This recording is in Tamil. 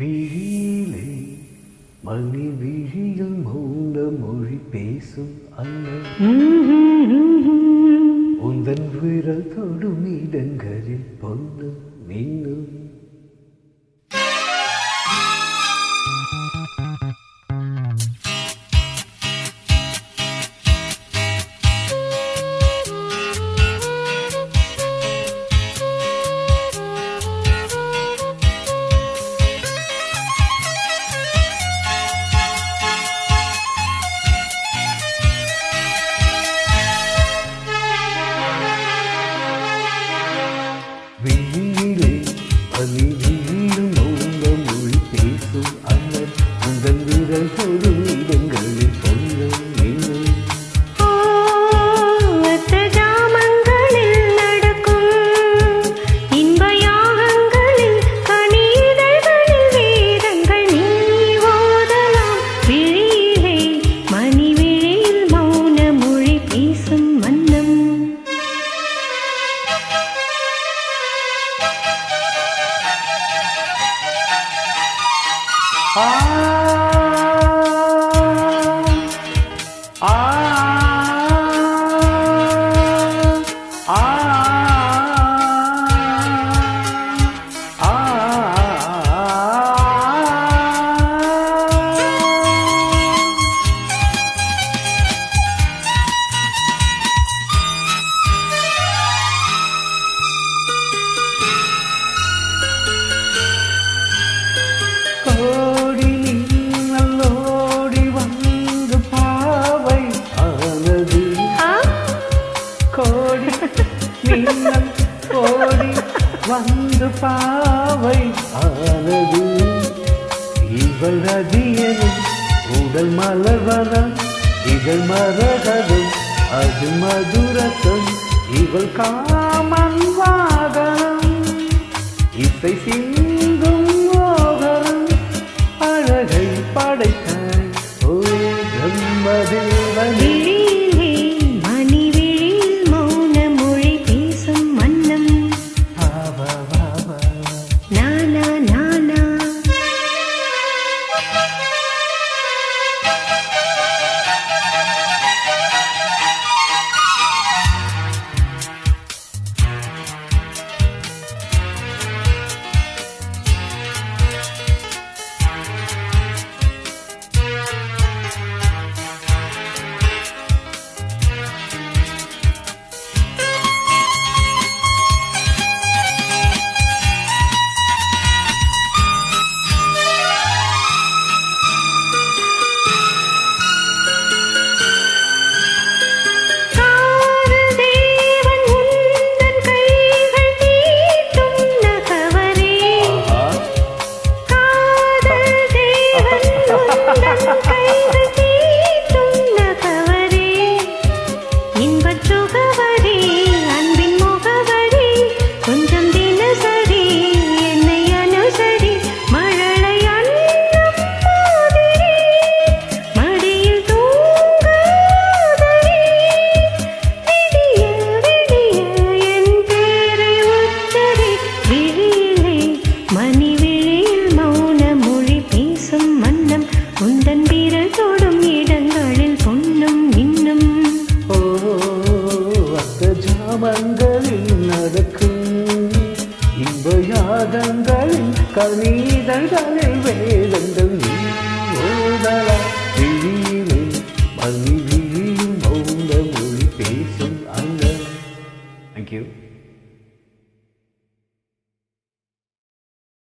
விழியிலே மணி விழியில் மௌன மொழி பேசும் அண்ணன் உந்தன் விரல் தொடும் இடங்களில் பொன்னும் மின்னும் விழியிலே பனி விழியில் மௌன மொழி பேசும் அண்ணன் உந்தன் விரல் தொடும் இடங்களில் பொன்னும் மின்னும் ஓடி வந்து பாவை ஆனது இவள் ரதியனும் உடல் மலர்வனம் இதழ் மரகதம் அது மதுரத்தம் இவள் காமன் வாகனம் இசை சிந்தும் மோகனம் அழகை படைத்தாள் ஓ பிரம்மதேவனே மங்களில் நடக்கும் இன்ப யாகங்களில் கணிதங்களில் வேதங்கள் ஓதலா விழியிலே மணி விழியும் மௌன மொழி பேசும் அண்ணன். Thank you.